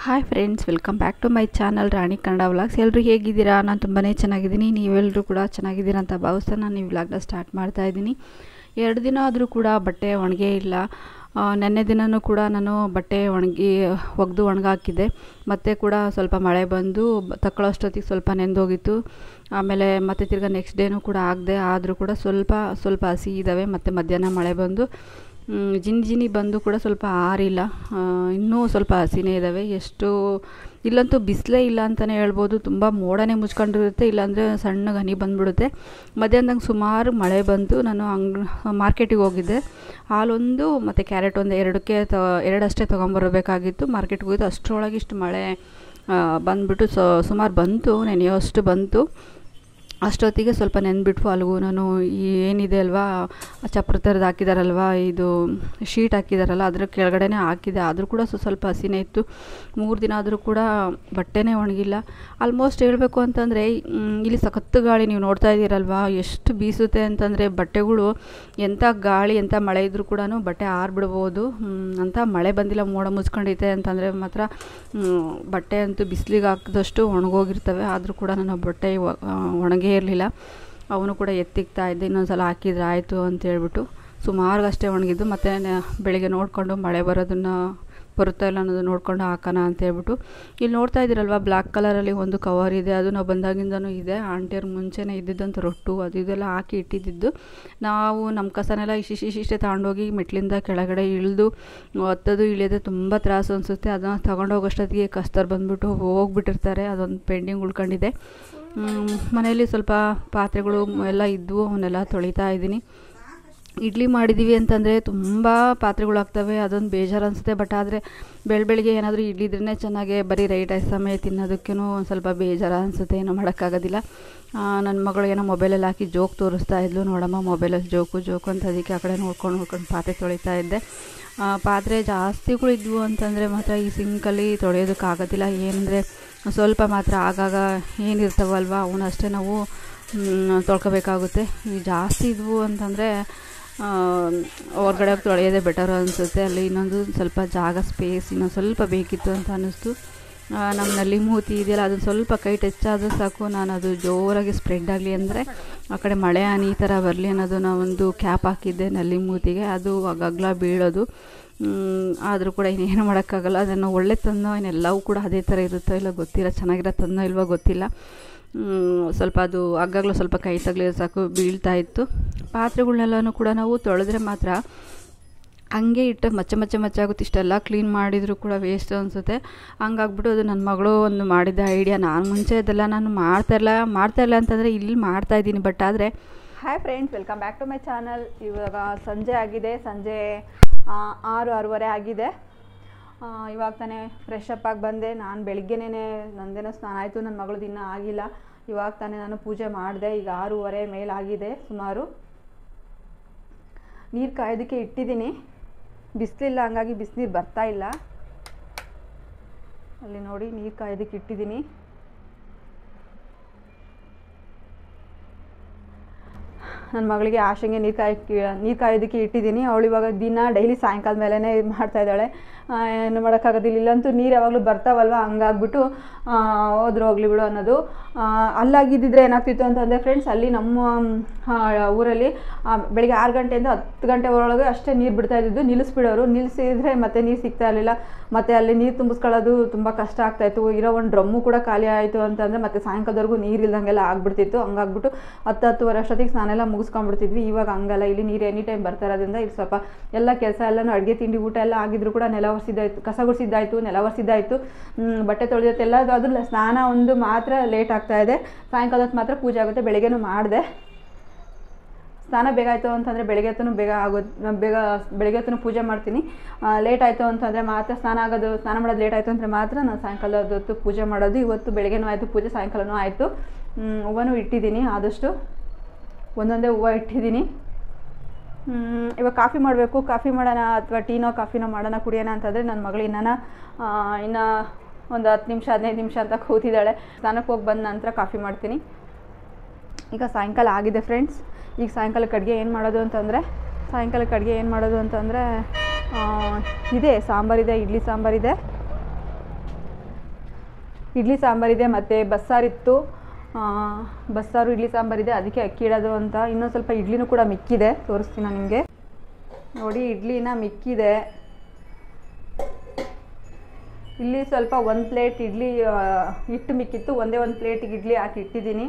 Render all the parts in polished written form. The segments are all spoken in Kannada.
Hi friends, welcome back to my channel Rani Kannada vlogs. ಎಲ್ಲರೂ ಹೇಗಿದ್ದೀರಾ? ನಾನು ತುಂಬಾ ಚೆನ್ನಾಗಿದ್ದೀನಿ. ನೀವೆಲ್ಲರೂ ಕೂಡ ಚೆನ್ನಾಗಿದ್ದೀರಾ ಅಂತ ಭಾವಿಸ್ತಾ ನಾನು ಈ ವ್ಲಾಗ್ನ ಸ್ಟಾರ್ಟ್ ಮಾಡ್ತಾ ಇದ್ದೀನಿ. 2 ದಿನ ಆದರೂ ಕೂಡ ಬಟ್ಟೆ ಒಣಗೇ ಇಲ್ಲ. ನೆನ್ನೆ ದಿನವೂ ಕೂಡ ನಾನು ಬಟ್ಟೆ ಒಗೆದು ಒಣಗಾಕಿದ್ದೆ. ಮತ್ತೆ ಕೂಡ ಸ್ವಲ್ಪ ಮಳೆ ಬಂದು ತಗೊಳ್ಳೋಷ್ಟೊತ್ತಿಗೆ ಸ್ವಲ್ಪ ನೆಂದೋಗಿತ್ತು. ಆಮೇಲೆ ಮತ್ತೆ ತಿರ್ಗಾ ನೆಕ್ಸ್ಟ್ ಡೇನೂ ಕೂಡ ಆಗದೆ, ಆದರೂ ಕೂಡ ಸ್ವಲ್ಪ ಹಸಿ ಇದ್ದಾವೆ. ಮತ್ತು ಮಧ್ಯಾಹ್ನ ಮಳೆ ಬಂದು ಜಿನಿ ಬಂದು ಕೂಡ ಸ್ವಲ್ಪ ಆರಿಲ್ಲ, ಇನ್ನೂ ಸ್ವಲ್ಪ ಹಸಿನೇ ಇದ್ದಾವೆ. ಇಲ್ಲಂತೂ ಬಿಸಿಲೇ ಇಲ್ಲ ಅಂತಲೇ ಹೇಳ್ಬೋದು. ತುಂಬ ಮೋಡನೇ ಮುಚ್ಕೊಂಡಿರುತ್ತೆ, ಇಲ್ಲಾಂದರೆ ಸಣ್ಣ ಹನಿ ಬಂದುಬಿಡುತ್ತೆ. ಮಧ್ಯಾಹ್ನದಂಗೆ ಸುಮಾರು ಮಳೆ ಬಂತು. ನಾನು ಮಾರ್ಕೆಟಿಗೆ ಹೋಗಿದ್ದೆ. ಹಾಲೊಂದು ಮತ್ತು ಕ್ಯಾರೆಟ್ ಒಂದು ಎರಡಷ್ಟೇ ತೊಗೊಂಬರಬೇಕಾಗಿತ್ತು. ಮಾರ್ಕೆಟ್ಗೆ ಹೋಗಿದ್ದು ಅಷ್ಟರೊಳಗೆ ಇಷ್ಟು ಮಳೆ ಬಂದುಬಿಟ್ಟು ಸುಮಾರು ಬಂತು, ನೆನೆಯೋಷ್ಟು ಬಂತು. ಅಷ್ಟೊತ್ತಿಗೆ ಸ್ವಲ್ಪ ನೆಂದುಬಿಟ್ವು. ಅಲ್ಲಿಗೂ ನಾನು ಏನಿದೆ ಅಲ್ವಾ, ಚಪ್ರ ಥರದ್ದು ಹಾಕಿದಾರಲ್ವ, ಇದು ಶೀಟ್ ಹಾಕಿದಾರಲ್ಲ, ಅದ್ರ ಕೆಳಗಡೆನೇ ಹಾಕಿದೆ. ಆದರೂ ಕೂಡ ಸ್ವಲ್ಪ ಹಸಿನೇ ಇತ್ತು. 3 ದಿನ ಆದರೂ ಕೂಡ ಬಟ್ಟೆನೇ ಒಣಗಿಲ್ಲ. ಆಲ್ಮೋಸ್ಟ್ ಹೇಳಬೇಕು ಅಂತಂದರೆ ಇಲ್ಲಿ ಸಖತ್ತು ಗಾಳಿ, ನೀವು ನೋಡ್ತಾ ಇದ್ದೀರಲ್ವ ಎಷ್ಟು ಬೀಸುತ್ತೆ ಅಂತಂದರೆ ಬಟ್ಟೆಗಳು ಎಂಥ ಗಾಳಿ ಎಂಥ ಮಳೆ ಇದ್ದರೂ ಕೂಡ ಬಟ್ಟೆ ಆರಿಬಿಡ್ಬೋದು ಅಂತ. ಮಳೆ ಬಂದಿಲ್ಲ, ಮೋಡ ಮುಚ್ಕೊಂಡೈತೆ ಅಂತಂದರೆ ಮಾತ್ರ ಬಟ್ಟೆ ಅಂತೂ ಬಿಸಿಲಿಗೆ ಹಾಕಿದಷ್ಟು ಒಣಗೋಗಿರ್ತವೆ. ಆದರೂ ಕೂಡ ನನ್ನ ಬಟ್ಟೆ ಒಣಗೇ ಇರಲಿಲ್ಲ. ಅವನು ಕೂಡ ಎತ್ತಿಕ್ತಾ ಇದ್ದೆ, ಇನ್ನೊಂದು ಸಲ ಹಾಕಿದ್ರೆ ಆಯಿತು ಅಂತೇಳ್ಬಿಟ್ಟು. ಸುಮಾರು ಅಷ್ಟೇ ಒಣಗಿದ್ದು. ಮತ್ತು ಬೆಳಿಗ್ಗೆ ನೋಡಿಕೊಂಡು ಮಳೆ ಬರುತ್ತಾ ಇಲ್ಲ ಅನ್ನೋದು ನೋಡ್ಕೊಂಡು ಹಾಕೋಣ ಅಂತೇಳ್ಬಿಟ್ಟು. ಇಲ್ಲಿ ನೋಡ್ತಾ ಇದ್ದೀರಲ್ವ, ಬ್ಲ್ಯಾಕ್ ಕಲರಲ್ಲಿ ಒಂದು ಕವರ್ ಇದೆ. ಅದು ನಾವು ಬಂದಾಗಿಂದನೂ ಇದೆ. ಆಂಟಿಯವ್ರು ಮುಂಚೆನೇ ಇದ್ದಿದ್ದಂಥ ರೊಟ್ಟು ಅದು ಇದೆಲ್ಲ ಹಾಕಿ ಇಟ್ಟಿದ್ದು. ನಾವು ನಮ್ಮ ಕಸನೆಲ್ಲ ಇಷ್ಟಿಷ್ಟೇ ತಗೊಂಡೋಗಿ ಮೆಟ್ಲಿಂದ ಕೆಳಗಡೆ ಇಳಿದು ಹತ್ತೋದು ಇಳಿಯೋದು ತುಂಬ ತ್ರಾಸು ಅನಿಸುತ್ತೆ. ಅದನ್ನು ತಗೊಂಡೋಗೋಷ್ಟೊತ್ತಿಗೆ ಕಸ್ತರ್ ಬಂದುಬಿಟ್ಟು ಹೋಗ್ಬಿಟ್ಟಿರ್ತಾರೆ. ಅದೊಂದು ಪೆಂಡಿಂಗ್ ಉಳ್ಕೊಂಡಿದೆ. ಮನೆಯಲ್ಲಿ ಸ್ವಲ್ಪ ಪಾತ್ರೆಗಳು ಎಲ್ಲ ಇದ್ದವು, ಅವನ್ನೆಲ್ಲ ತೊಳಿತಾ ಇದ್ದೀನಿ. ಇಡ್ಲಿ ಮಾಡಿದ್ದೀವಿ ಅಂತಂದರೆ ತುಂಬ ಪಾತ್ರೆಗಳಾಗ್ತವೆ, ಅದೊಂದು ಬೇಜಾರು ಅನಿಸುತ್ತೆ. ಬಟ್ ಆದರೆ ಬೆಳಗ್ಗೆ ಏನಾದರೂ ಇಡ್ಲಿ ಇದ್ರೇ ಚೆನ್ನಾಗೆ, ಬರೀ ರೈಟ್ ಸಮಯ ತಿನ್ನೋದಕ್ಕೂ ಒಂದು ಸ್ವಲ್ಪ ಬೇಜಾರು ಅನಿಸುತ್ತೆ. ಏನೋ ಮಾಡೋಕ್ಕಾಗೋದಿಲ್ಲ. ನನ್ನ ಮಗಳು ಏನೋ ಮೊಬೈಲಲ್ಲಿ ಹಾಕಿ ಜೋಕ್ ತೋರಿಸ್ತಾ ಇದ್ಲು. ನೋಡಮ್ಮ ಮೊಬೈಲಲ್ಲಿ ಜೋಕು ಅಂತ, ಅದಕ್ಕೆ ಆ ಕಡೆ ನೋಡ್ಕೊಂಡು ಪಾತ್ರೆ ತೊಳಿತಾ ಇದ್ದೆ. ಪಾತ್ರೆ ಜಾಸ್ತಿಗಳು ಇದ್ವು ಅಂತಂದರೆ ಮಾತ್ರ ಈ ಸಿಂಕಲ್ಲಿ ತೊಳೆಯೋದಕ್ಕಾಗೋದಿಲ್ಲ. ಏನಂದರೆ ಸ್ವಲ್ಪ ಮಾತ್ರ ಆಗಾಗ ಏನಿರ್ತಾವಲ್ವ ಅವನ್ನಷ್ಟೇ ನಾವು ತೊಳ್ಕೊಬೇಕಾಗುತ್ತೆ. ಜಾಸ್ತಿ ಇದ್ವು ಅಂತಂದರೆ ಹೊರಗಡೆ ತೊಳೆಯೋದೇ ಬೆಟರು ಅನಿಸುತ್ತೆ. ಅಲ್ಲಿ ಇನ್ನೊಂದು ಸ್ವಲ್ಪ ಜಾಗ ಸ್ಪೇಸ್ ಇನ್ನೊಂದು ಸ್ವಲ್ಪ ಬೇಕಿತ್ತು ಅಂತ ಅನ್ನಿಸ್ತು. ನಮ್ಮ ನಲ್ಲಿ ಮೂತಿ ಇದೆಯಲ್ಲ, ಅದನ್ನು ಸ್ವಲ್ಪ ಕೈ ಟಚ್ ಆದರೂ ಸಾಕು, ನಾನು ಅದು ಜೋರಾಗಿ ಸ್ಪ್ರೆಡ್ ಆಗಲಿ ಅಂದರೆ ಆ ಕಡೆ ಮಳೆ ಹನಿ ಈ ಥರ ಬರಲಿ ಅನ್ನೋದು ನಾವೊಂದು ಕ್ಯಾಪ್ ಹಾಕಿದ್ದೆ ನಲ್ಲಿ ಮೂತಿಗೆ. ಅದು ಅಗಲ ಬೀಳೋದು. ಆದರೂ ಕೂಡ ಇನ್ನೇನು ಮಾಡೋಕ್ಕಾಗಲ್ಲ. ಅದನ್ನು ಒಳ್ಳೆ ತನ್ನೋ ಇನ್ನೆಲ್ಲವೂ ಕೂಡ ಅದೇ ಥರ ಇರುತ್ತೋ ಇಲ್ಲ ಗೊತ್ತಿಲ್ಲ, ಚೆನ್ನಾಗಿರೋ ತನ್ನೋ ಇಲ್ವೋ ಗೊತ್ತಿಲ್ಲ. ಸ್ವಲ್ಪ ಅದು ಆಗಾಗಲೂ ಸ್ವಲ್ಪ ಕೈ ತಗಲಿದ್ರೆ ಸಾಕು ಬೀಳ್ತಾಯಿತ್ತು. ಪಾತ್ರೆಗಳನ್ನೆಲ್ಲನೂ ಕೂಡ ನಾವು ತೊಳೆದ್ರೆ ಮಾತ್ರ ಹಂಗೆ ಇಟ್ಟು ಮಚ್ಚೆ ಆಗುತ್ತೆ. ಇಷ್ಟೆಲ್ಲ ಕ್ಲೀನ್ ಮಾಡಿದರೂ ಕೂಡ ವೇಸ್ಟ್ ಅನಿಸುತ್ತೆ. ಹಂಗಾಗ್ಬಿಟ್ಟು ಅದು ನನ್ನ ಮಗಳು ಒಂದು ಮಾಡಿದ್ದ ಐಡಿಯಾ. ನಾನು ಮುಂಚೆ ಇದೆಲ್ಲ ನಾನು ಮಾಡ್ತಾಯಿಲ್ಲ ಅಂತಂದರೆ ಇಲ್ಲಿ ಮಾಡ್ತಾಯಿದ್ದೀನಿ. ಬಟ್ ಆದರೆ hi friends, welcome back to my channel. ಇವಾಗ ಸಂಜೆ ಆಗಿದೆ, ಸಂಜೆ 6:30 ಆಗಿದೆ. ಇವಾಗ ತಾನೇ ಫ್ರೆಶ್ ಅಪ್ ಆಗಿ ಬಂದೆ. ನಾನು ಬೆಳಿಗ್ಗೆನೇ ನಂದೇನೋ ಸ್ನಾನ ಆಯಿತು, ನನ್ನ ಮಗಳದ್ದು ಇನ್ನೂ ಆಗಿಲ್ಲ. ಇವಾಗ ತಾನೇ ನಾನು ಪೂಜೆ ಮಾಡಿದೆ. ಈಗ 6:30 ಮೇಲಾಗಿದೆ ಸುಮಾರು. ನೀರು ಕಾಯೋದಕ್ಕೆ ಇಟ್ಟಿದ್ದೀನಿ. ಬಿಸಿಲಿಲ್ಲ, ಹಂಗಾಗಿ ಬಿಸಿನೀರು ಬರ್ತಾಯಿಲ್ಲ. ಅಲ್ಲಿ ನೋಡಿ, ನೀರು ಕಾಯೋದಕ್ಕೆ ಇಟ್ಟಿದ್ದೀನಿ. ನನ್ನ ಮಗಳಿಗೆ ಆಶಂಗೆ ನೀರು ಕಾಯೋದಕ್ಕೆ ಇಟ್ಟಿದ್ದೀನಿ. ಅವಳು ಇವಾಗ ಡೈಲಿ ಸಾಯಂಕಾಲ ಮೇಲೇ ಮಾಡ್ತಾಯಿದ್ದಾಳೆ. ಏನು ಮಾಡೋಕ್ಕಾಗೋದಿಲ್ಲ. ಇಲ್ಲಂತೂ ನೀರು ಯಾವಾಗಲೂ ಬರ್ತಾವಲ್ವ, ಹಂಗಾಗ್ಬಿಟ್ಟು ಹೋಗ್ಲಿ ಬಿಡು ಅನ್ನೋದು. ಅಲ್ಲಾಗಿದ್ದಿದ್ರೆ ಏನಾಗ್ತಿತ್ತು ಅಂತಂದರೆ ಫ್ರೆಂಡ್ಸ್, ಅಲ್ಲಿ ನಮ್ಮ ಊರಲ್ಲಿ ಬೆಳಿಗ್ಗೆ 6 ಗಂಟೆಯಿಂದ 10 ಗಂಟೆ ಒಳಗೆ ಅಷ್ಟೇ ನೀರು ಬಿಡ್ತಾಯಿದ್ದು. ನಿಲ್ಲಿಸ್ಬಿಡೋರು. ನಿಲ್ಲಿಸಿದರೆ ಮತ್ತೆ ನೀರು ಸಿಗ್ತಾ ಇರಲಿಲ್ಲ. ಮತ್ತು ಅಲ್ಲಿ ನೀರು ತುಂಬಿಸ್ಕೊಳ್ಳೋದು ತುಂಬ ಕಷ್ಟ ಆಗ್ತಾಯಿತ್ತು. ಇರೋ ಒಂದು ಡ್ರಮ್ಮು ಕೂಡ ಖಾಲಿ ಆಯಿತು ಅಂತಂದರೆ ಮತ್ತೆ ಸಾಯಂಕಾಲದವರೆಗೂ ನೀರು ಇಲ್ದಂಗೆಲ್ಲ ಆಗ್ಬಿಡ್ತಿತ್ತು. ಹಂಗಾಗ್ಬಿಟ್ಟು 10-10:30 ಅಷ್ಟೊತ್ತಿಗೆ ಸ್ನಾನೆಲ್ಲ ಮುಗಿಸ್ಕೊಂಡ್ಬಿಡ್ತಿದ್ವಿ. ಇವಾಗ ಹಂಗಲ್ಲ. ಇಲ್ಲಿ ನೀರು ಎನಿ ಟೈಮ್ ಬರ್ತಾ ಇರೋದ್ರಿಂದ ಇಲ್ಲಿ ಸ್ವಲ್ಪ ಎಲ್ಲ ಕೆಲಸ ಎಲ್ಲನೂ ಅಡುಗೆ ತಿಂಡಿ ಊಟ ಎಲ್ಲ ಆಗಿದ್ರು ಕೂಡ ನೆಲ ಒರೆಸಿದ್ದಾಯಿತು, ಕಸ ಗುಡಿಸಿದ್ದಾಯಿತು, ನೆಲ ಒರೆಸಿದ್ದಾಯಿತು, ಬಟ್ಟೆ ತೊಳೆದೈತೆ ಎಲ್ಲ. ಅದು ಸ್ನಾನ ಒಂದು ಮಾತ್ರ ಲೇಟ್ ಆಗ್ತಾಯಿದೆ. ಸಾಯಂಕಾಲ ಹೊತ್ತು ಮಾತ್ರ ಪೂಜೆ ಆಗುತ್ತೆ. ಬೆಳಗ್ಗೆನೂ ಮಾಡಿದೆ. ಸ್ನಾನ ಬೇಗ ಆಯಿತು ಅಂತಂದರೆ ಬೆಳಗ್ಗೆ ಹೊತ್ತು ಬೆಳಗ್ಗೆ ಹೊತ್ತು ಪೂಜೆ ಮಾಡ್ತೀನಿ. ಲೇಟ್ ಆಯಿತು ಅಂತಂದರೆ ಮಾತ್ರ ಸ್ನಾನ ಮಾಡೋದು ಲೇಟ್ ಆಯಿತು ಅಂದರೆ ಮಾತ್ರ ನಾನು ಸಾಯಂಕಾಲದ ಹೊತ್ತು ಪೂಜೆ ಮಾಡೋದು. ಇವತ್ತು ಬೆಳಗ್ಗೆನೂ ಆಯಿತು ಪೂಜೆ, ಸಾಯಂಕಾಲನೂ ಆಯಿತು. ಹೂವನೂ ಇಟ್ಟಿದ್ದೀನಿ. ಆದಷ್ಟು ಒಂದೊಂದೇ ಹೂವು ಇಟ್ಟಿದ್ದೀನಿ. ಇವಾಗ ಕಾಫಿ ಮಾಡಬೇಕು. ಕಾಫಿ ಮಾಡೋಣ ಅಥವಾ ಟೀನೋ ಕಾಫಿನೋ ಮಾಡೋಣ ಕುಡಿಯೋಣ ಅಂತಂದರೆ ನನ್ನ ಮಗಳು ಇನ್ನೂ ಒಂದು 10 ನಿಮಿಷ 15 ನಿಮಿಷ ಅಂತ ಕೂತಿದ್ದಾಳೆ. ಸ್ನಾನಕ್ಕೆ ಹೋಗಿ ಬಂದ ನಂತರ ಕಾಫಿ ಮಾಡ್ತೀನಿ. ಈಗ ಸಾಯಂಕಾಲ ಆಗಿದೆ ಫ್ರೆಂಡ್ಸ್. ಈಗ ಸಾಯಂಕಾಲಕ್ಕೆ ಅಡುಗೆ ಏನು ಮಾಡೋದು ಅಂತಂದರೆ ಇದೆ ಸಾಂಬಾರಿದೆ, ಇಡ್ಲಿ ಸಾಂಬಾರಿದೆ. ಇಡ್ಲಿ ಸಾಂಬಾರಿದೆ ಮತ್ತು ಬಸ್ಸಾರಿತ್ತು, ಬಸ್ಸಾರು ಇಡ್ಲಿ ಸಾಂಬಾರಿದೆ, ಅದಕ್ಕೆ ಅಕ್ಕಿ ಇಡೋದು ಅಂತ. ಇನ್ನೊಂದು ಸ್ವಲ್ಪ ಇಡ್ಲಿನೂ ಕೂಡ ಮಿಕ್ಕಿದೆ, ತೋರಿಸ್ತೀನಿ ನಾನು ನಿಮಗೆ. ನೋಡಿ ಇಡ್ಲಿನ ಮಿಕ್ಕಿದೆ. ಇಲ್ಲಿ ಸ್ವಲ್ಪ 1 ಪ್ಲೇಟ್ ಇಡ್ಲಿ ಹಿಟ್ಟು ಮಿಕ್ಕಿತ್ತು, ಒಂದೇ 1 ಪ್ಲೇಟಿಗೆ ಇಡ್ಲಿ ಹಾಕಿ ಇಟ್ಟಿದ್ದೀನಿ.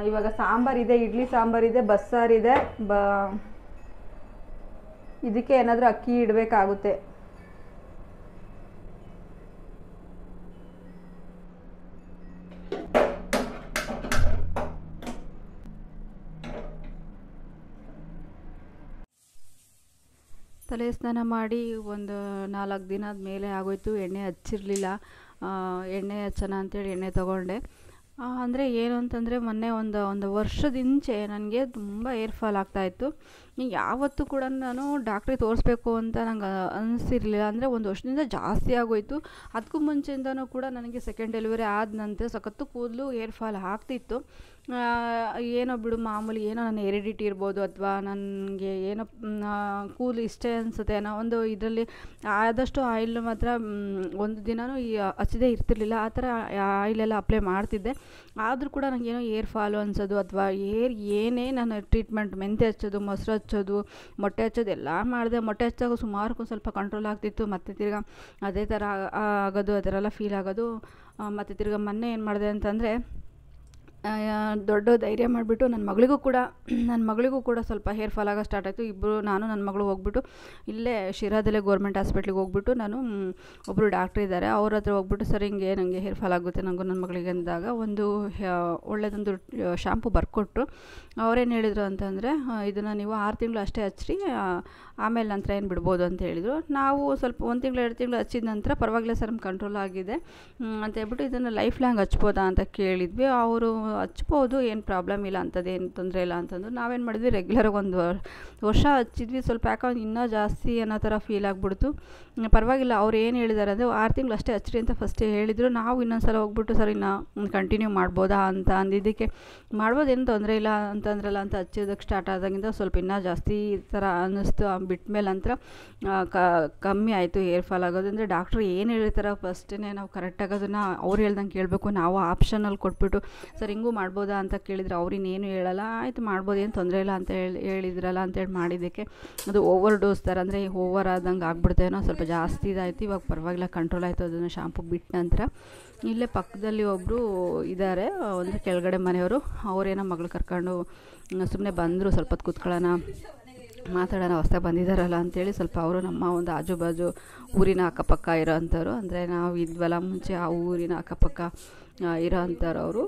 ಇವಾಗ ಸಾಂಬಾರಿದೆ, ಇಡ್ಲಿ ಸಾಂಬಾರಿದೆ, ಬಸ್ಸಾರಿದೆ. ಇದಕ್ಕೆ ಏನಾದರೂ ಅಕ್ಕಿ ಇಡಬೇಕಾಗುತ್ತೆ. ತಲೆ ಸ್ನಾನ ಮಾಡಿ ಒಂದು 4 ದಿನದ ಮೇಲೆ ಆಗೋಯ್ತು. ಎಣ್ಣೆ ಹಚ್ಚಿರಲಿಲ್ಲ. ಎಣ್ಣೆ ಹಚ್ಚೋಣ ಅಂತೇಳಿ ಎಣ್ಣೆ ತೊಗೊಂಡೆ. ಅಂದರೆ ಏನು ಅಂತಂದರೆ ಮೊನ್ನೆ ಒಂದು ವರ್ಷದಿಂಚೆ ನನಗೆ ತುಂಬ ಏರ್ ಫಾಲ್ ಆಗ್ತಾಯಿತ್ತು. ಯಾವತ್ತೂ ಕೂಡ ನಾನು ಡಾಕ್ಟ್ರಿಗೆ ತೋರಿಸ್ಬೇಕು ಅಂತ ನಂಗೆ ಅನಿಸಿರಲಿಲ್ಲ. ಅಂದರೆ ಒಂದು ವರ್ಷದಿಂದ ಜಾಸ್ತಿ ಆಗೋಯಿತು. ಅದಕ್ಕೂ ಮುಂಚೆಯಿಂದನೂ ಕೂಡ ನನಗೆ ಸೆಕೆಂಡ್ ಡೆಲಿವರಿ ಆದ ನಂತರ ಸಖತ್ತು ಕೂದಲು ಏರ್ ಫಾಲ್ ಆಗ್ತಿತ್ತು. ಏನೋ ಬಿಡು ಮಾಮೂಲಿ, ಏನೋ ನನ್ನ ಹೆರಿಡಿಟಿ ಇರ್ಬೋದು, ಅಥವಾ ನನಗೆ ಏನೋ ಕೂದಲು ಇಷ್ಟೇ ಅನಿಸುತ್ತೆ ಅನ್ನೋ ಒಂದು ಇದರಲ್ಲಿ ಆದಷ್ಟು ಆಯಿಲ್ ಮಾತ್ರ ಒಂದು ದಿನವೂ ಹಚ್ಚದೇ ಇರ್ತಿರ್ಲಿಲ್ಲ. ಆ ಥರ ಆಯಿಲೆಲ್ಲ ಅಪ್ಲೈ ಮಾಡ್ತಿದ್ದೆ. ಆದರೂ ಕೂಡ ನನಗೇನೋ ಏರ್ ಫಾಲು ಅನ್ಸೋದು, ಅಥವಾ ಏನೇ ನಾನು ಟ್ರೀಟ್ಮೆಂಟ್, ಮೆಂತೆ ಹಚ್ಚೋದು, ಮೊಸರು ಹಚ್ಚೋದು, ಮೊಟ್ಟೆ ಹಚ್ಚೋದು ಎಲ್ಲ ಮಾಡಿದೆ. ಮೊಟ್ಟೆ ಹಚ್ಚಾಗ ಸುಮಾರು ಸ್ವಲ್ಪ ಕಂಟ್ರೋಲ್ ಆಗ್ತಿತ್ತು. ಮತ್ತು ತಿರ್ಗಾ ಅದೇ ಥರ ಆಗೋದು, ಆ ಥರ ಎಲ್ಲ ಫೀಲ್ ಆಗೋದು. ಮತ್ತು ತಿರ್ಗಾ ಮೊನ್ನೆ ಏನು ಮಾಡಿದೆ ಅಂತಂದರೆ, ದೊಡ್ಡ ಧೈರ್ಯ ಮಾಡಿಬಿಟ್ಟು ನನ್ನ ಮಗಳಿಗೂ ಕೂಡ ಸ್ವಲ್ಪ ಹೇರ್ ಫಾಲ್ ಆಗೋ ಸ್ಟಾರ್ಟ್ ಆಯಿತು. ನಾನು ನನ್ನ ಮಗಳು ಹೋಗ್ಬಿಟ್ಟು ಇಲ್ಲೇ ಶಿರಾದಲ್ಲೇ ಗೌರ್ಮೆಂಟ್ ಹಾಸ್ಪಿಟ್ಲಿಗೆ ಹೋಗ್ಬಿಟ್ಟು, ನಾನು ಒಬ್ಬರು ಡಾಕ್ಟ್ರ್ ಇದ್ದಾರೆ, ಅವ್ರ ಹತ್ರ ಹೋಗ್ಬಿಟ್ಟು, ಸರ್ ಹಿಂಗೆ ನನಗೆ ಹೇರ್ ಫಾಲ್ ಆಗುತ್ತೆ ನನಗೂ ನನ್ನ ಮಗಳಿಗೆ ಅಂದಾಗ ಒಂದು ಒಳ್ಳೆಯದೊಂದು ಶಾಂಪು ಬರ್ಕೊಟ್ರು. ಅವರೇನು ಹೇಳಿದರು ಅಂತಂದರೆ, ಇದನ್ನು ನೀವು 6 ತಿಂಗಳು ಅಷ್ಟೇ ಹಚ್ಚಿರಿ, ಆಮೇಲೆ ನಂತರ ಏನು ಬಿಡ್ಬೋದು ಅಂತ ಹೇಳಿದರು. ನಾವು ಸ್ವಲ್ಪ 1 ತಿಂಗಳು 2 ತಿಂಗಳು ಹಚ್ಚಿದ ನಂತರ ಪರವಾಗಿಲ್ಲ ಸರ್ ನಮ್ಗೆ ಕಂಟ್ರೋಲ್ ಆಗಿದೆ ಅಂತ ಹೇಳ್ಬಿಟ್ಟು, ಇದನ್ನು ಲೈಫ್ ಲಾಂಗ್ ಹಚ್ಬೋದಾ ಅಂತ ಕೇಳಿದ್ವಿ. ಅವರು ಹಚ್ಬೋದು, ಏನು ಪ್ರಾಬ್ಲಮ್ ಇಲ್ಲ, ಅಂಥದ್ದೇನು ತೊಂದರೆ ಇಲ್ಲ ಅಂತಂದು ನಾವೇನು ಮಾಡಿದ್ವಿ, ರೆಗ್ಯುಲರಾಗಿ 1 ವರ್ಷ ಹಚ್ಚಿದ್ವಿ. ಸ್ವಲ್ಪ ಯಾಕಂದ್ರೆ ಇನ್ನೂ ಜಾಸ್ತಿ ಅನ್ನೋ ಥರ ಫೀಲ್ ಆಗಿಬಿಡ್ತು. ಪರವಾಗಿಲ್ಲ, ಅವ್ರು ಏನು ಹೇಳಿದ್ದಾರೆ ಅಂದರೆ 6 ತಿಂಗಳು ಅಷ್ಟೇ ಹಚ್ಚಿರಿ ಅಂತ ಫಸ್ಟೇ ಹೇಳಿದರು. ನಾವು ಇನ್ನೊಂದು ಸಲ ಹೋಗ್ಬಿಟ್ಟು ಸರ್ ಇನ್ನು ಕಂಟಿನ್ಯೂ ಮಾಡ್ಬೋದಾ ಅಂತ ಅಂದಿದ್ದಕ್ಕೆ, ಮಾಡ್ಬೋದೇನು ತೊಂದರೆ ಇಲ್ಲ ಅಂತಂದ್ರಲ್ಲ ಅಂತ ಹಚ್ಚೋದಕ್ಕೆ ಸ್ಟಾರ್ಟ್ ಆದಾಗಿಂದ ಸ್ವಲ್ಪ ಇನ್ನೂ ಜಾಸ್ತಿ ಥರ ಅನ್ನಿಸ್ತು. ಬಿಟ್ಮೇಲೆ ನಂತರ ಕಮ್ಮಿ ಆಯಿತು ಏರ್ ಫಾಲ್ ಆಗೋದು. ಅಂದರೆ ಡಾಕ್ಟ್ರು ಏನು ಹೇಳಿರ್ತಾರೋ ಫಸ್ಟೇ ನಾವು ಕರೆಕ್ಟಾಗಿ ಅದನ್ನು ಅವ್ರು ಹೇಳ್ದಂಗೆ ಕೇಳಬೇಕು. ನಾವು ಆಪ್ಷನಲ್ಲಿ ಕೊಟ್ಬಿಟ್ಟು ಸರ್ ಹಿಂಗೂ ಮಾಡ್ಬೋದಾ ಅಂತ ಕೇಳಿದರೆ ಅವ್ರು ಇನ್ನೇನು ಹೇಳಲ್ಲ, ಆಯಿತು ಮಾಡ್ಬೋದು, ಏನು ತೊಂದರೆ ಇಲ್ಲ ಅಂತ ಹೇಳಿದ್ರಲ್ಲ ಅಂತೇಳಿ ಮಾಡಿದ್ದಕ್ಕೆ ಅದು ಓವರ್ ಡೋಸ್ ಥರ, ಅಂದರೆ ಓವರ್ ಆದಂಗೆ ಆಗ್ಬಿಡ್ತೇನೋ, ಸ್ವಲ್ಪ ಜಾಸ್ತಿ ಇದಾಯಿತು. ಇವಾಗ ಪರವಾಗಿಲ್ಲ, ಕಂಟ್ರೋಲ್ ಆಯಿತು. ಅದನ್ನು ಶಾಂಪು ಬಿಟ್ಟ ನಂತರ ಇಲ್ಲೇ ಪಕ್ಕದಲ್ಲಿ ಒಬ್ಬರು ಇದ್ದಾರೆ, ಅಂದರೆ ಕೆಳಗಡೆ ಮನೆಯವರು, ಅವರೇನೋ ಮಗಳು ಕರ್ಕೊಂಡು ಸುಮ್ಮನೆ ಬಂದರು, ಸ್ವಲ್ಪ ಹೊತ್ತು ಕೂತ್ಕೊಳ್ಳೋಣ, ಮಾತಾಡೋಣ, ಹೊಸ್ದಾಗಿ ಬಂದಿದ್ದಾರಲ್ಲ ಅಂಥೇಳಿ ಸ್ವಲ್ಪ ಅವರು ನಮ್ಮ ಒಂದು ಆಜು ಬಾಜು ಊರಿನ ಅಕ್ಕಪಕ್ಕ ಇರೋ ಅಂಥವ್ರು, ಅಂದರೆ ನಾವು ಇದ್ವಲ್ಲ ಮುಂಚೆ ಆ ಊರಿನ ಅಕ್ಕಪಕ್ಕ ಇರೋ ಅಂಥವ್ರು. ಅವರು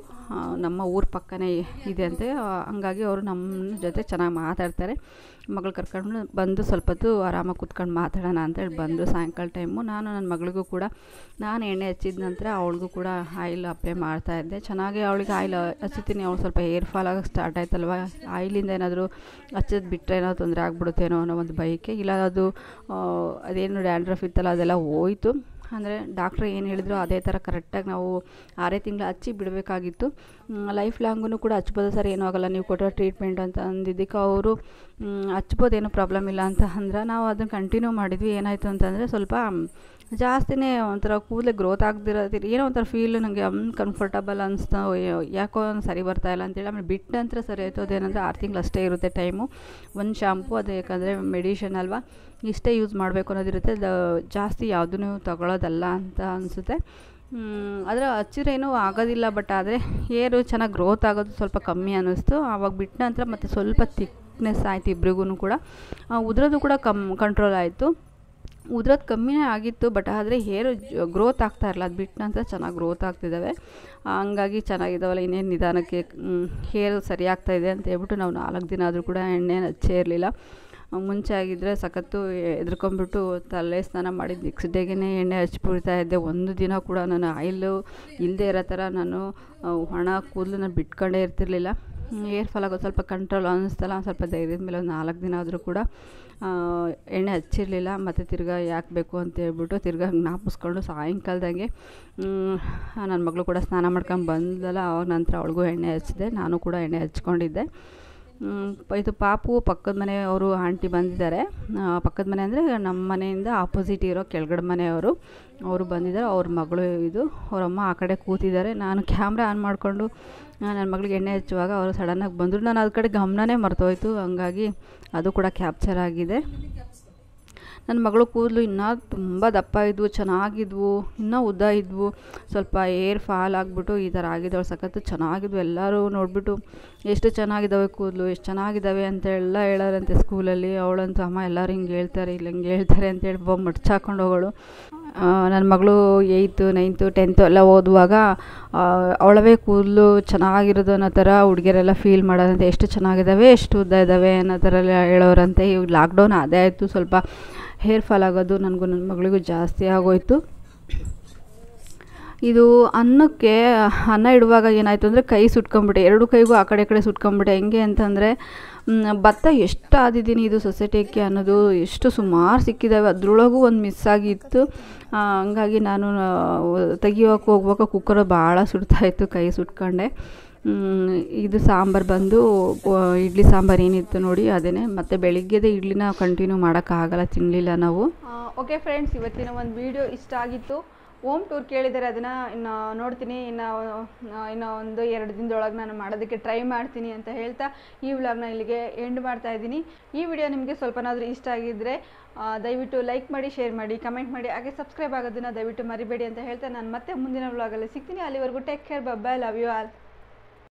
ನಮ್ಮ ಊರ ಪಕ್ಕನೇ ಇದೆ ಅಂತೆ. ಹಂಗಾಗಿ ಅವರು ನಮ್ಮ ಜೊತೆ ಚೆನ್ನಾಗಿ ಮಾತಾಡ್ತಾರೆ. ಮಗಳು ಕರ್ಕೊಂಡು ಬಂದು ಸ್ವಲ್ಪ ಹೊತ್ತು ಆರಾಮಾಗಿ ಕೂತ್ಕೊಂಡು ಮಾತಾಡೋಣ ಅಂತೇಳಿ ಬಂದರು ಸಾಯಂಕಾಲ ಟೈಮು. ನಾನು ನನ್ನ ಮಗಳಿಗೂ ಕೂಡ ನಾನು ಎಣ್ಣೆ ಹಚ್ಚಿದ ನಂತರ ಅವಳಿಗೂ ಕೂಡ ಆಯಿಲ್ ಅಪ್ಲೈ ಮಾಡ್ತಾಯಿದ್ದೆ. ಚೆನ್ನಾಗಿ ಅವಳಿಗೆ ಆಯಿಲ್ ಹಚ್ಚಿತೀನಿ. ಅವಳು ಸ್ವಲ್ಪ ಏರ್ ಫಾಲ್ ಆಗೋಕ್ಕೆ ಸ್ಟಾರ್ಟ್ ಆಯ್ತಲ್ವ, ಆಯಿಲಿಂದ ಏನಾದರೂ ಹಚ್ಚೋದು ಬಿಟ್ಟರೆ ಏನೋ ತೊಂದರೆ ಆಗ್ಬಿಡುತ್ತೇನೋ ಅನ್ನೋ ಒಂದು ಬಯಕೆ. ಇಲ್ಲ ಅದೇನು ಡ್ಯಾಂಡ್ರಫ್ ಇತ್ತಲ್ಲ ಅದೆಲ್ಲ ಹೋಯಿತು. ಅಂದರೆ ಡಾಕ್ಟ್ರು ಏನು ಹೇಳಿದ್ರು ಅದೇ ಥರ ಕರೆಕ್ಟಾಗಿ ನಾವು 6 ತಿಂಗಳು ಹಚ್ಚಿ ಬಿಡಬೇಕಾಗಿತ್ತು. ಲೈಫ್ ಲಾಂಗೂ ಕೂಡ ಹಚ್ಬೋದು ಸರ್, ಏನೂ ಆಗೋಲ್ಲ, ನೀವು ಕೊಟ್ಟೋ ಟ್ರೀಟ್ಮೆಂಟ್ ಅಂತ ಅಂದಿದ್ದಕ್ಕೆ ಅವರು ಹಚ್ಬೋದು, ಏನೂ ಪ್ರಾಬ್ಲಮ್ ಇಲ್ಲ ಅಂತ ಅಂದ್ರೆ ನಾವು ಅದನ್ನು ಕಂಟಿನ್ಯೂ ಮಾಡಿದ್ವಿ. ಏನಾಯಿತು ಅಂತಂದರೆ ಸ್ವಲ್ಪ ಜಾಸ್ತಿನೇ ಒಂಥರ ಕೂದಲೇ ಗ್ರೋತ್ ಆಗದಿರೋದು, ಏನೋ ಒಂಥರ ಫೀಲ್ ನನಗೆ ಅನ್ಕಂಫರ್ಟಬಲ್ ಅನಿಸ್ತಾ, ಯಾಕೋ ಸರಿ ಬರ್ತಾಯಿಲ್ಲ ಅಂತೇಳಿ. ಆಮೇಲೆ ಬಿಟ್ಟ ನಂತರ ಸರಿ ಆಯಿತು. ಅದೇನಂದರೆ 6 ತಿಂಗಳು ಅಷ್ಟೇ ಇರುತ್ತೆ ಟೈಮು ಒಂದು ಶಾಂಪು. ಅದು ಯಾಕಂದರೆ ಮೆಡಿಷನ್ ಅಲ್ವಾ, ಇಷ್ಟೇ ಯೂಸ್ ಮಾಡಬೇಕು ಅನ್ನೋದಿರುತ್ತೆ, ಜಾಸ್ತಿ ಯಾವುದೂ ತಗೊಳ್ಳೋದಲ್ಲ ಅಂತ ಅನಿಸುತ್ತೆ. ಆದರೆ ಹಚ್ಚಿರೇನೂ ಆಗೋದಿಲ್ಲ, ಬಟ್ ಆದರೆ ಹೇರು ಚೆನ್ನಾಗಿ ಗ್ರೋತ್ ಆಗೋದು ಸ್ವಲ್ಪ ಕಮ್ಮಿ ಅನ್ನಿಸ್ತು. ಆವಾಗ ಬಿಟ್ಟ ನಂತರ ಮತ್ತು ಸ್ವಲ್ಪ ಥಿಕ್ನೆಸ್ ಆಯಿತು ಇಬ್ರಿಗೂ ಕೂಡ. ಉದುರೋದು ಕೂಡ ಕಂಟ್ರೋಲ್ ಆಯಿತು. ಉದ್ರೋದು ಕಮ್ಮಿನೇ ಆಗಿತ್ತು, ಬಟ್ ಆದರೆ ಹೇರು ಗ್ರೋತ್ ಆಗ್ತಾ ಇರಲ್ಲ. ಅದು ಬಿಟ್ಟ ನಂತರ ಚೆನ್ನಾಗಿ ಗ್ರೋತ್ ಆಗ್ತಿದ್ದಾವೆ, ಹಂಗಾಗಿ ಚೆನ್ನಾಗಿದ್ದಾವಲ್ಲ, ಇನ್ನೇನು ನಿಧಾನಕ್ಕೆ ಹೇರು ಸರಿ ಆಗ್ತಾಯಿದೆ ಅಂತ ಹೇಳ್ಬಿಟ್ಟು ನಾವು 4 ದಿನ ಆದರೂ ಕೂಡ ಎಣ್ಣೆನ ಹಚ್ಚೇ ಇರಲಿಲ್ಲ. ಮುಂಚೆ ಆಗಿದ್ದರೆ ಸಖತ್ತು ಎದ್ಕೊಂಡ್ಬಿಟ್ಟು ತಲೆ ಸ್ನಾನ ಮಾಡಿದ ನೆಕ್ಸ್ಟ್ ಡೇಗೆ ಎಣ್ಣೆ ಹಚ್ಬಿಡ್ತಾ ಇದ್ದೆ. ಒಂದು ದಿನ ಕೂಡ ನಾನು ಆಯಿಲು ಇಲ್ಲದೆ ಇರೋ ಥರ ನಾನು ಒಣ ಕೂದಲನ್ನ ಬಿಟ್ಕೊಂಡೇ ಇರ್ತಿರ್ಲಿಲ್ಲ. ಏರ್ ಫಾಲ್ ಆಗೋದು ಸ್ವಲ್ಪ ಕಂಟ್ರೋಲ್ ಅನ್ನಿಸ್ತಲ್ಲ, ಸ್ವಲ್ಪ ಧೈರ್ಯದ ಮೇಲೆ ಒಂದು 4 ದಿನ ಆದರೂ ಕೂಡ ಎಣ್ಣೆ ಹಚ್ಚಿರಲಿಲ್ಲ. ಮತ್ತು ತಿರ್ಗಾ ಯಾಕೆ ಬೇಕು ಅಂತ ಹೇಳ್ಬಿಟ್ಟು ತಿರ್ಗಾ ಜ್ಞಾಪಿಸ್ಕೊಂಡು ಸಾಯಂಕಾಲದಾಗೆ ನನ್ನ ಮಗಳು ಕೂಡ ಸ್ನಾನ ಮಾಡ್ಕೊಂಡು ಬಂದಲ್ಲ, ಅವಾಗ ನಂತರ ಅವಳಿಗೂ ಎಣ್ಣೆ ಹಚ್ಚಿದೆ, ನಾನು ಕೂಡ ಎಣ್ಣೆ ಹಚ್ಕೊಂಡಿದ್ದೆ. ಇದು ಪಾಪು ಪಕ್ಕದ ಮನೆಯವರು ಆಂಟಿ ಬಂದಿದ್ದಾರೆ. ಪಕ್ಕದ ಮನೆ ಅಂದರೆ ನಮ್ಮ ಮನೆಯಿಂದ ಆಪೋಸಿಟ್ ಇರೋ ಕೆಳಗಡೆ ಮನೆಯವರು, ಅವರು ಬಂದಿದ್ದಾರೆ. ಅವ್ರ ಮಗಳು ಇದು, ಅವರಮ್ಮ ಆ ಕಡೆ ಕೂತಿದ್ದಾರೆ. ನಾನು ಕ್ಯಾಮ್ರಾ ಆನ್ ಮಾಡಿಕೊಂಡು ನನ್ನ ಮಗಳಿಗೆ ಎಣ್ಣೆ ಹಚ್ಚುವಾಗ ಅವರು ಸಡನ್ನಾಗಿ ಬಂದರು. ನಾನು ಅದ್ರ ಕಡೆ ಗಮನನೇ ಮರ್ತೋಯ್ತು, ಹಂಗಾಗಿ ಅದು ಕೂಡ ಕ್ಯಾಪ್ಚರ್ ಆಗಿದೆ. ನನ್ನ ಮಗಳು ಕೂದಲು ಇನ್ನೂ ತುಂಬ ದಪ್ಪ ಇದ್ವು, ಚೆನ್ನಾಗಿದ್ವು, ಇನ್ನೂ ಉದ್ದ ಇದ್ವು. ಸ್ವಲ್ಪ ಏರ್ ಫಾಲ್ ಆಗಿಬಿಟ್ಟು ಈ ಥರ ಆಗಿದ್ದವಳು ಸಖತ್ತು ಚೆನ್ನಾಗಿದ್ವು. ಎಲ್ಲರೂ ನೋಡಿಬಿಟ್ಟು ಎಷ್ಟು ಚೆನ್ನಾಗಿದ್ದಾವೆ ಕೂದಲು, ಎಷ್ಟು ಚೆನ್ನಾಗಿದ್ದಾವೆ ಅಂತೆಲ್ಲ ಹೇಳೋರಂತೆ ಸ್ಕೂಲಲ್ಲಿ. ಅವಳಂತೂ ಅಮ್ಮ ಎಲ್ಲರೂ ಹಿಂಗೆ ಹೇಳ್ತಾರೆ, ಇಲ್ಲ ಹಿಂಗೆ ಹೇಳ್ತಾರೆ ಅಂತೇಳಿ ಮಡ್ಚಾಕೊಂಡು ಹೋಗೋಳು. ನನ್ನ ಮಗಳು 8th 9th 10th ಎಲ್ಲ ಓದುವಾಗ ಅವಳವೇ ಕೂದಲು ಚೆನ್ನಾಗಿರೋದು ಅನ್ನೋ ಥರ ಹುಡುಗಿಯರೆಲ್ಲ ಫೀಲ್ ಮಾಡೋದಂತೆ. ಎಷ್ಟು ಚೆನ್ನಾಗಿದ್ದಾವೆ, ಎಷ್ಟು ಉದ್ದ ಇದ್ದಾವೆ ಅನ್ನೋ ಥರ ಎಲ್ಲ ಹೇಳೋರಂತೆ. ಇವಾಗ ಲಾಕ್ಡೌನ್ ಅದೇ ಆಯಿತು, ಸ್ವಲ್ಪ ಹೇರ್ ಫಾಲ್ ಆಗೋದು ನನಗೂ ನನ್ನ ಮಗಳಿಗೂ ಜಾಸ್ತಿ ಆಗೋಯಿತು. ಇದು ಅನ್ನಕ್ಕೆ ಅನ್ನ ಇಡುವಾಗ ಏನಾಯಿತು ಅಂದರೆ ಕೈ ಸುಟ್ಕೊಂಬಿಟ್ಟೆ, ಎರಡು ಕೈಗೂ ಆ ಕಡೆ ಸುಟ್ಕೊಂಬಿಟ್ಟೆ. ಹೆಂಗೆ ಅಂತಂದರೆ ಭತ್ತ ಎಷ್ಟು ಆದಿದ್ದೀನಿ ಇದು ಸೊಸೈಟಿಗೆ ಅನ್ನೋದು ಎಷ್ಟು ಸುಮಾರು ಸಿಕ್ಕಿದ್ದಾವೆ, ಅದರೊಳಗೂ ಒಂದು ಮಿಸ್ ಆಗಿತ್ತು. ಹಂಗಾಗಿ ನಾನು ತೆಗಿಯೋಕೆ ಹೋಗ್ಬೇಕು, ಕುಕ್ಕರ್ ಭಾಳ ಸುಡ್ತಾಯಿತ್ತು, ಕೈ ಸುಟ್ಕೊಂಡೆ. ಇದು ಸಾಂಬಾರು ಬಂದು ಇಡ್ಲಿ ಸಾಂಬಾರು ಏನಿತ್ತು ನೋಡಿ ಅದೇ. ಮತ್ತು ಬೆಳಿಗ್ಗೆದೇ ಇಡ್ಲಿನ ಕಂಟಿನ್ಯೂ ಮಾಡೋಕ್ಕಾಗಲ್ಲ, ತಿನ್ನಲಿಲ್ಲ ನಾವು. ಓಕೆ ಫ್ರೆಂಡ್ಸ್, ಇವತ್ತಿನ ಒಂದು ವಿಡಿಯೋ ಇಷ್ಟ ಆಗಿತ್ತು. ಹೋಮ್ ಟೂರ್ ಕೇಳಿದರೆ ಅದನ್ನು ಇನ್ನು ನೋಡ್ತೀನಿ, ಇನ್ನು ಒಂದು 2 ದಿನದೊಳಗೆ ನಾನು ಮಾಡೋದಕ್ಕೆ ಟ್ರೈ ಮಾಡ್ತೀನಿ ಅಂತ ಹೇಳ್ತಾ ಈ ವ್ಲಾಗ್ನ ಇಲ್ಲಿಗೆ ಎಂಡ್ ಮಾಡ್ತಾಯಿದ್ದೀನಿ. ಈ ವಿಡಿಯೋ ನಿಮಗೆ ಸ್ವಲ್ಪನಾದರೂ ಇಷ್ಟ ಆಗಿದ್ದರೆ ದಯವಿಟ್ಟು ಲೈಕ್ ಮಾಡಿ, ಶೇರ್ ಮಾಡಿ, ಕಮೆಂಟ್ ಮಾಡಿ, ಹಾಗೆ ಸಬ್ಸ್ಕ್ರೈಬ್ ಆಗೋದನ್ನು ದಯವಿಟ್ಟು ಮರಿಬೇಡಿ ಅಂತ ಹೇಳ್ತಾ ನಾನು ಮತ್ತೆ ಮುಂದಿನ ವ್ಲಾಗಲ್ಲಿ ಸಿಗ್ತೀನಿ. ಅಲ್ಲಿವರೆಗೂ take care, bye bye, love you all.